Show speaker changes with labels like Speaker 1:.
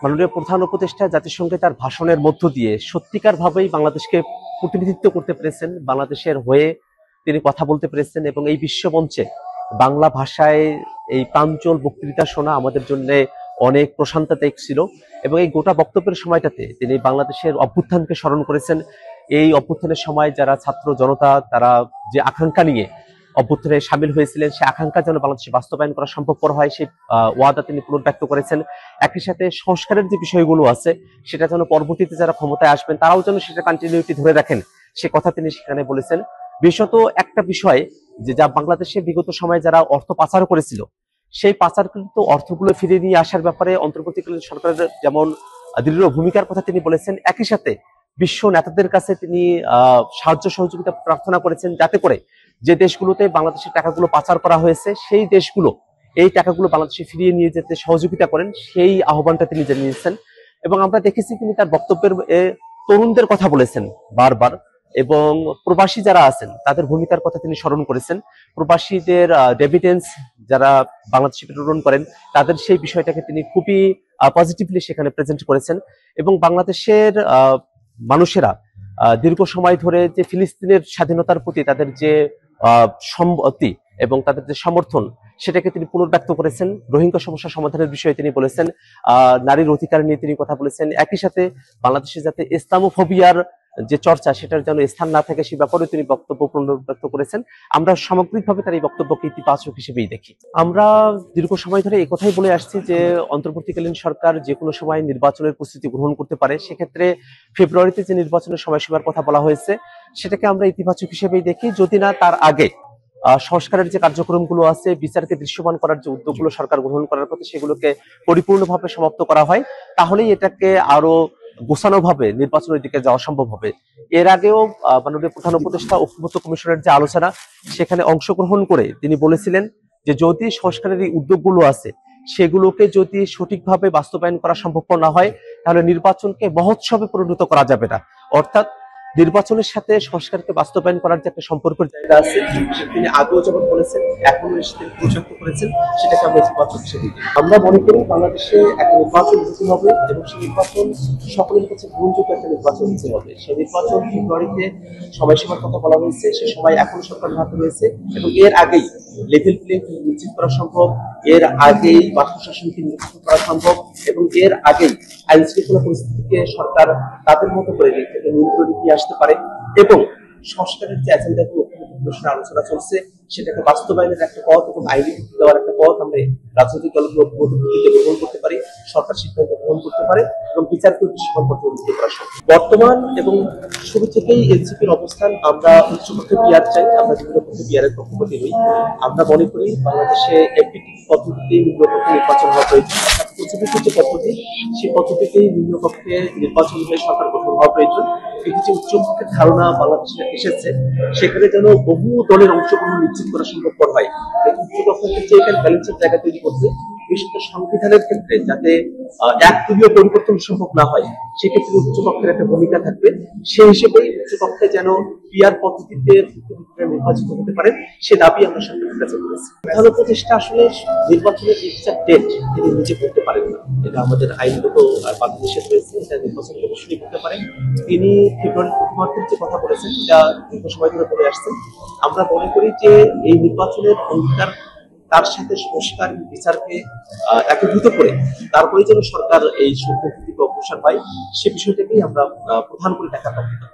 Speaker 1: মাননীয় প্রধান উপদেষ্টা জাতিসংঘে তার ভাষণের মধ্য দিয়ে সত্যিকার ভাবেই বাংলাদেশকে প্রতিনিধিত্ব করতে পেরেছেন, বাংলাদেশের হয়ে তিনি কথা বলতে পেরেছেন এবং এই বিশ্বমঞ্চে বাংলা ভাষায় এই প্রাঞ্জল বক্তৃতা শোনা আমাদের জন্য অনেক প্রশান্তিদায়ক ছিল। এবং এই গোটা বক্তব্যের সময়টাতে তিনি বাংলাদেশের অভ্যুত্থানকে স্মরণ করেছেন। এই অভ্যুত্থানের সময় যারা ছাত্র জনতা তারা যে আকাঙ্ক্ষা নিয়ে অভ্যুত্থানে সামিল হয়েছিলেন, সে আকাঙ্ক্ষা যেন বাংলাদেশে বাস্তবায়ন করা সম্ভবপর হয়, সেই ওয়াদা তিনি পুনর্ব্যক্ত করেছেন। একই সাথে সংস্কারের যে বিষয়গুলো আছে সেটা যেন পরবর্তীতে যারা ক্ষমতায় আসবেন তারাও যেন সেটা কন্টিনিউটি ধরে রাখেন, সে কথা তিনি সেখানে বলেছেন। বিশেষত একটা বিষয় যে যা বাংলাদেশে বিগত সময়ে যারা অর্থ পাচার করেছিল সেই পাচারকৃত অর্থগুলো ফিরিয়ে নিয়ে আসার ব্যাপারে অন্তর্বর্তীকালীন সরকারের যেমন দৃঢ় ভূমিকার কথা তিনি বলেছেন, একই সাথে বিশ্ব নেতাদের কাছে তিনি সাহায্য সহযোগিতা প্রার্থনা করেছেন যাতে করে যে দেশগুলোতে বাংলাদেশের টাকাগুলো পাচার করা হয়েছে সেই দেশগুলো এই টাকাগুলো বাংলাদেশে ফিরিয়ে নিয়ে যেতে সহযোগিতা করেন, সেই আহ্বানটা তিনি জানিয়েছেন। এবং আমরা দেখেছি তিনি তার বক্তব্যের তরুণদের কথা বলেছেন বারবার, এবং প্রবাসী যারা আছেন তাদের ভূমিকার কথা তিনি স্মরণ করেছেন। প্রবাসীদের ডেভিডেন্স যারা বাংলাদেশে প্রেরণ করেন তাদের সেই বিষয়টাকে তিনি খুবই পজিটিভলি সেখানে প্রেজেন্ট করেছেন। এবং বাংলাদেশের মানুষেরা দীর্ঘ সময় ধরে যে ফিলিস্তিনের স্বাধীনতার প্রতি তাদের যে সম্মতি এবং তাদের যে সমর্থন সেটাকে তিনি পুনর্ব্যক্ত করেছেন। রোহিঙ্গা সমস্যা সমাধানের বিষয়ে তিনি বলেছেন, নারীর অধিকার নিয়ে তিনি কথা বলেছেন। একই সাথে বাংলাদেশে যাতে ইসলামোফোবিয়ার যে চর্চা সেটার যেন স্থান না থাকে সে ব্যাপারে তিনি বক্তব্য পুনর্ব্যক্ত করেছেন। আমরা সামগ্রিকভাবে তার এই বক্তব্যকে ইতিবাচক হিসেবেই দেখি। আমরা দীর্ঘ সময় ধরে এই কথাই বলে আসছি যে অন্তর্বর্তীকালীন সরকার যে কোনো সময় নির্বাচনের প্রস্তুতি গ্রহণ করতে পারে। সেক্ষেত্রে ফেব্রুয়ারিতে যে নির্বাচনের সময়সীমার কথা বলা হয়েছে সেটাকে আমরা ইতিবাচক হিসেবেই দেখি, যদি না তার আগে সংস্কারের যে কার্যক্রমগুলো আছে, বিচারকে দৃশ্যমান করার যে উদ্যোগগুলো সরকার গ্রহণ করার পথে সেগুলোকে পরিপূর্ণভাবে সমাপ্ত করা হয়, তাহলেই এটাকে আরো গোছানোভাবে নির্বাচনের দিকে যাওয়া সম্ভব হবে। এর আগেও মাননীয় প্রধান উপদেষ্টা ঐক্যমত্য কমিশনের যে আলোচনা সেখানে অংশগ্রহণ করে তিনি বলেছিলেন যে যদি সংস্কারের এই উদ্যোগগুলো আছে সেগুলোকে যদি সঠিকভাবে বাস্তবায়ন করা সম্ভবপর না হয় তাহলে নির্বাচনকে মহোৎসবে পরিণত করা যাবে না। অর্থাৎ নির্বাচনের সাথে সংস্কারকে বাস্তবায়ন করার যে একটা সম্পর্কের জায়গা আছে তিনি আগেও যেমন বলেছেন এখনো তিনি প্রচলিত করেছেন, সেটাকে আমরা ইতিবাচক হিসেবে দেখি। আমরা মনে করি বাংলাদেশে একটা নির্বাচন হতে হবে এবং সেই নির্বাচন সকলের কাছে গ্রহণযোগ্য একটা নির্বাচন হতে হবে। সেই নির্বাচন ফেব্রুয়ারিতে সময়সীমার কথা বলা হয়েছে, সে সময় এখনো সরকার হাতে রয়েছে এবং এর আগেই লেভেল প্লেইং ফিল্ড নিশ্চিত করা সম্ভব, এর আগেই বাক প্রশাসনকে নির্বাচন করা সম্ভব এবং এর আগেই আইন শৃঙ্খলা পরিস্থিতিকে সরকার তাদের মতো করে নিয়ন্ত্রণে নিয়ে আসতে পারে। এবং সংস্কারের যে এজেন্ডাগুলো আলোচনা চলছে সেটাকে বাস্তবায়নের একটা পথ এবং আইনি দেওয়ার একটা পথ আমরা রাজনৈতিক দলগুলো গ্রহণ করতে পারি, সরকার সিদ্ধান্ত গ্রহণ করতে পারে এবং বিচারকে দৃশ্যমান পর্যন্ত করা সম্ভব। বর্তমান এবং শুরু থেকেই এনসিপির অবস্থান, আমরা উচ্চপক্ষে পিআর চাই, আমরা নিম্নপক্ষে পিআরের পক্ষপাতী হই। আমরা মনে করি বাংলাদেশে এমপিটি পদ্ধতিতে নিম্নপক্ষে নির্বাচন হওয়া প্রয়োজন, অর্থাৎ প্রচলিত যে পদ্ধতি সেই পদ্ধতিতেই নিম্নপক্ষে নির্বাচন হয়ে সরকার গঠন হওয়া প্রয়োজন। কিন্তু যে উচ্চপক্ষের ধারণা বাংলাদেশে এসেছে সেখানে যেন বহু দলের অংশগ্রহণ নিশ্চিত করা সম্ভবপর হয়। উচ্চপক্ষের ক্ষেত্রে এখানে ব্যালেন্সের জায়গা তৈরি করতে বিশেষত সংবিধানের ক্ষেত্রে যাতে এক দলীয় পরিবর্তন সম্ভব না হয় সেক্ষেত্রে উচ্চপক্ষের একটা ভূমিকা থাকবে। সেই হিসেবেই উচ্চপক্ষে যেন পিআর পদ্ধতিতে নির্বাচিত হতে পারে সে দাবি আমরা সরকারের কাছে করেছি। প্রধান উপদেষ্টা আসলে নির্বাচনের এক্সাক্ট ডেট তিনি নিজে করতে পারেন না, এটা আমাদের আইনগত বাধা নিষেধ রয়েছে, এটা নির্বাচন কমিশনই করতে পারেন। তিনি ফেব্রুয়ারি প্রথমার্ধের যে কথা বলেছেন সেটা দীর্ঘ সময় ধরে বলে আসছেন। আমরা মনে করি যে এই নির্বাচনের অঙ্গীকার তার সাথে সংস্কার বিচারকে একীভূত করে তারপরে যেন সরকার এই সংখ্যা থেকে অগ্রসর হয় সে বিষয়টাকেই আমরা প্রধান করে দেখা দরকার।